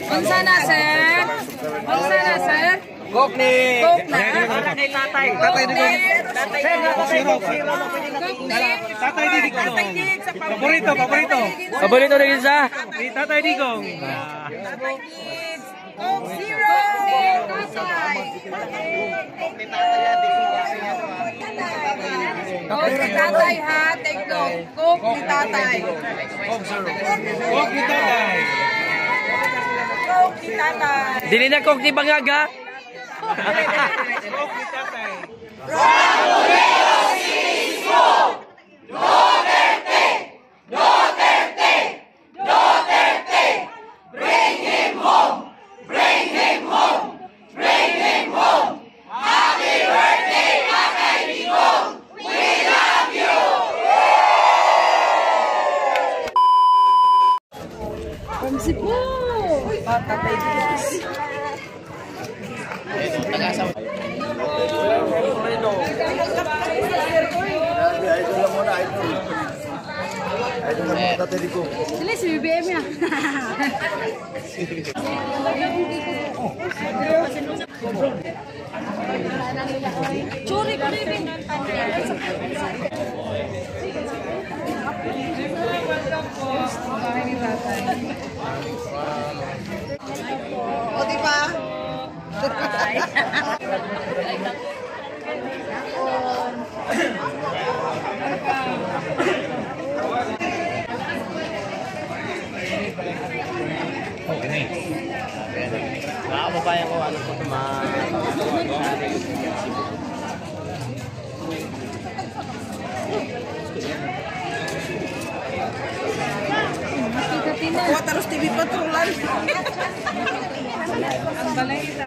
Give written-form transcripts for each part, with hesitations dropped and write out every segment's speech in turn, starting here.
Unsa na, sir? Unsa na, sir? Coke ni. Coke na. Kay tatay. Tatay dito. Tatay dito. Paborito, paborito. Paborito na isa. Ni Tatay Digong. Coke Zero! Coke ni tatay ha, take note. Coke ni tatay. Coke ni tatay. Coke ni tatay. Dili na Coke ni Bangaga. Coke ni tatay. From Cebu! Tatay Diggs. Sila si BBM ya. Churi ko rin. O diba? Nakababayan ko ano po Kuha terus TV Patrolan. Ang balay ito.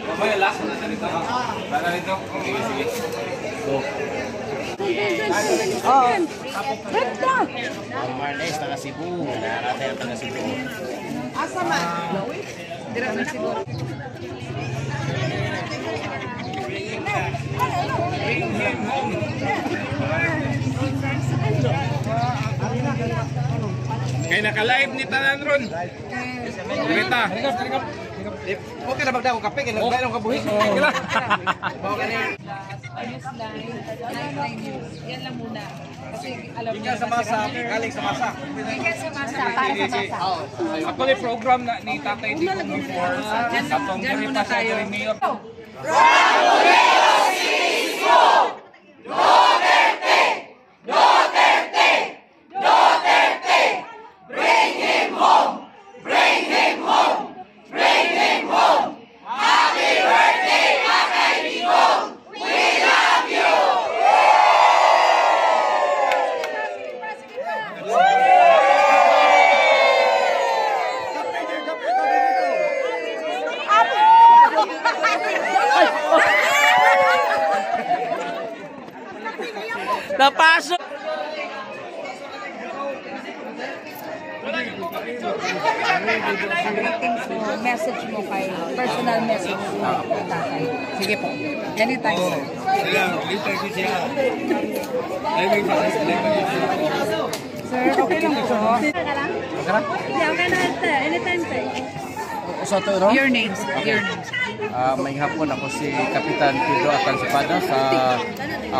Mamaya last na sa dito. Para dito. Sige. Marles, taga Cebu. Narating ang taga Cebu. Asa man? Dira na siguro. Kaya naka-live ni Tanan Ron. Rita. Okay na bagda ko kape kay nagbayad ko kabuhi. Okay lang. Yan lang muna. Kasi alam Ika sa masa, galing sa masa. Ika sa masa. Para sa masa. Ako ni program na ni Tatay Digong before. Katong diri pa siya diri mayor. Napasok! Message mo kay personal message mo kay tatay. Sige po. Ganito tayo. Sir, okay lang po. Okay na ito. Anytime tayo. Sa to, no? Your names. Your names. May hapon ako si Kapitan Pedro Atansipada sa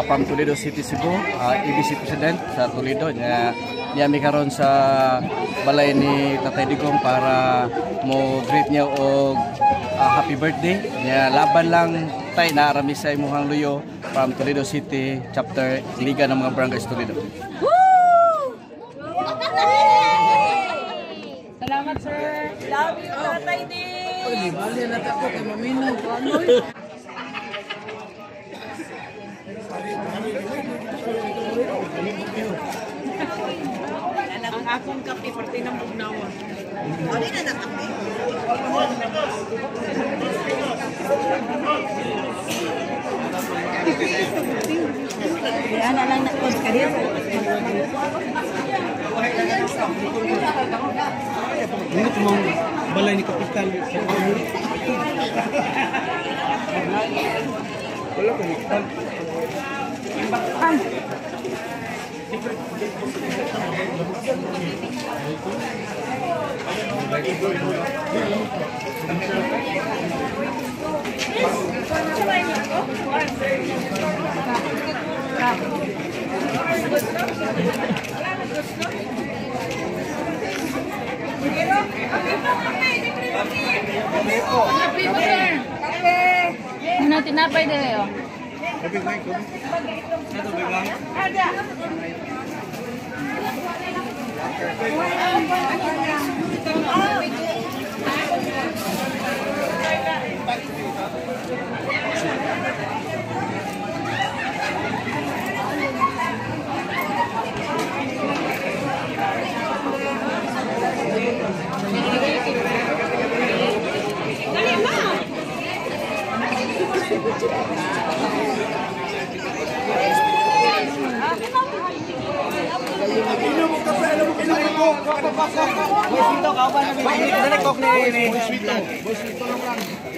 from Toledo City, Cebu, EBC President sa Toledo. Niyami karon sa balay ni Tatay Digong para mo greet niya og happy birthday. Niya laban lang tay na arami sa imuhang luyo from Toledo City, chapter Liga ng mga Barangays Toledo. Salamat, sir. Love you, Tatay Diggs. Ang akong kape, parte ng bugnawa. Ano na kape? Yan na lang na ko kaya. Ini cuma balay ni kapitan. Wala ko ni kapitan. Ano tinapay dito?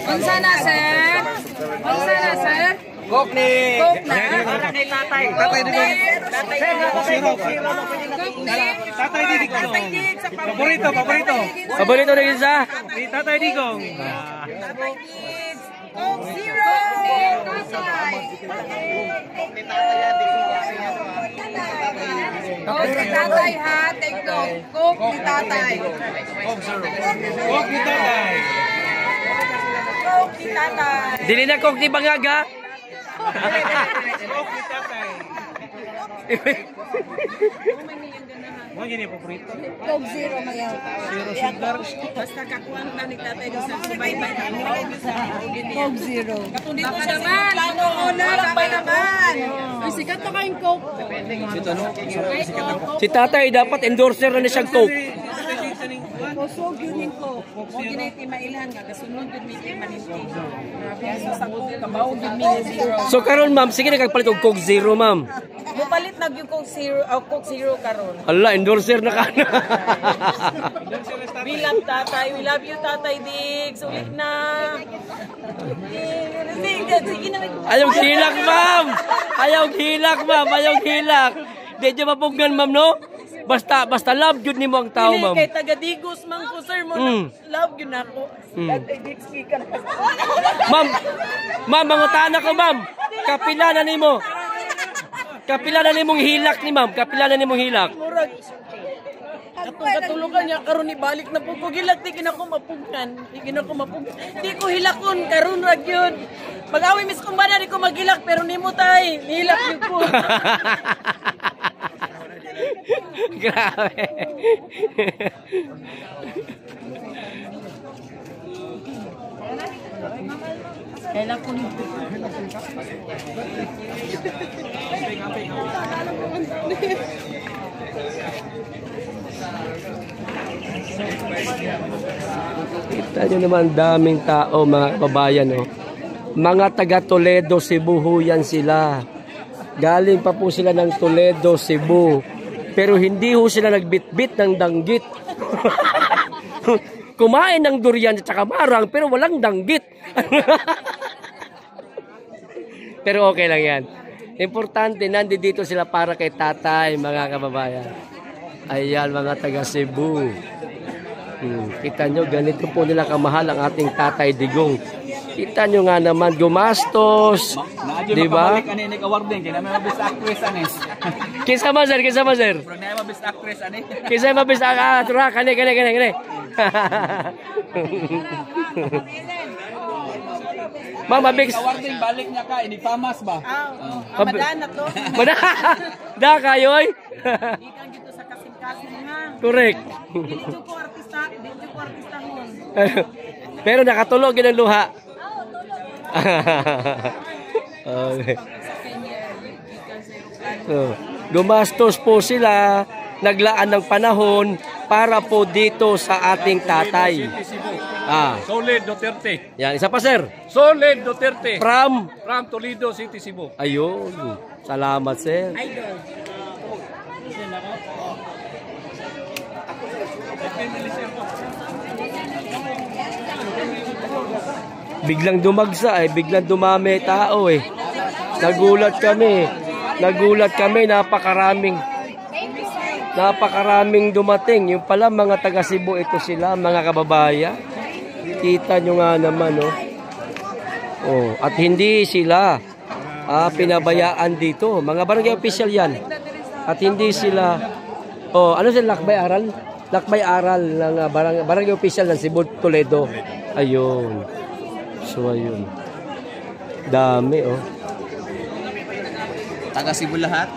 Unsa na sir? Unsa na sir? Kok ni. Coke na? Tatay. Tatay dito. Tatay dito. Paborito, paborito. Paborito na isa. Ni Tatay Digong. Coke Zero! Tatay! Coke ni tatay ha, take note. Coke ni tatay. Kok ni Tatay. Coke ni tatay. Dili na kog ni bangaga. Kok ni Tatay. Mo gini paborito. Coke Zero mayaw. Zero sugar. Basta kakuan na ni tatay doon sa subaybay na Coke Zero. Dito siya naman. Wala pa naman. Ay, sikat na kayong Coke. Si tatay dapat endorser na siya Coke. Kusog yun yung Coke. Kung giniti mailan nga, kasunod yun may maninti. Grabe, sa Coke, kabaw yun may Zero. So karon ma'am, sige na kagpalit og Coke Zero ma'am. Mupalit na yung Coke Zero karon. Ala, endorser na ka na. We love tatay. We love you, Tatay Diggs. Ulit na. Sige na. Ayaw hilak ma'am. Ayaw hilak ma'am. Ayaw hilak. Di nyo mapugnan ma'am no? Basta love yun ni mo ang tao ma'am. Kay taga-Digos man ko sir mo. Love yun ako. Tatay Diggs ka na. Ma'am, mangutaan ako ma'am. Kapila na nimo. Kapila na nimong hilak ni ma'am. Kapila na nimong hilak. Murag. Atong katulugan niya karon ni balik na pug hilak di kinako mapugnan. Di kinako mapugnan. Di ko hilakon karon ra gyud. Pag-awi mis kumbana di ko maghilak pero nimo tay hilak gyud ko. Grabe. Hilak ko ni. Kita nyo naman daming tao mga kababayan. Oh. Mga taga Toledo, Cebu yan sila. Galing pa po sila ng Toledo, Cebu. Pero hindi ho sila nagbitbit ng danggit. Kumain ng durian at saka marang pero walang danggit. Pero okay lang yan. Importante, nandito sila para kay tatay, mga kababayan. Ayan, mga taga Cebu. Kita nyo, ganito po nila kamahal ang ating Tatay Digong. Kita nyo nga naman, gumastos. Diba? Kinsa ma sir, kinsa ma sir? Kinsa ma best actress? Kani. Mama Bix. Awarding balik niya ka, ini famas ba? Madana to. Da kayoy. Ikan dito sa kasing-kasing ha. Correct. Dito ko artista hon. Pero nakatulog yun ang luha. Okay. So, gumastos po sila, naglaan ng panahon para po dito sa ating tatay. Solid Duterte. Yan, isa pa sir. Solid Duterte. From Toledo City, Cebu. ayun. Salamat sir. Biglang dumagsa biglang dumami tao Nagulat kami, napakaraming dumating. Yung pala mga taga Cebu ito sila, mga kababayan. Kita nyo nga naman, at hindi sila pinabayaan dito. Mga barangay official yan. At hindi sila, ano sila, lakbay aral ng barangay official ng Cebu, Toledo. Ayun. So, ayun. Dami, Taga Cebu lahat.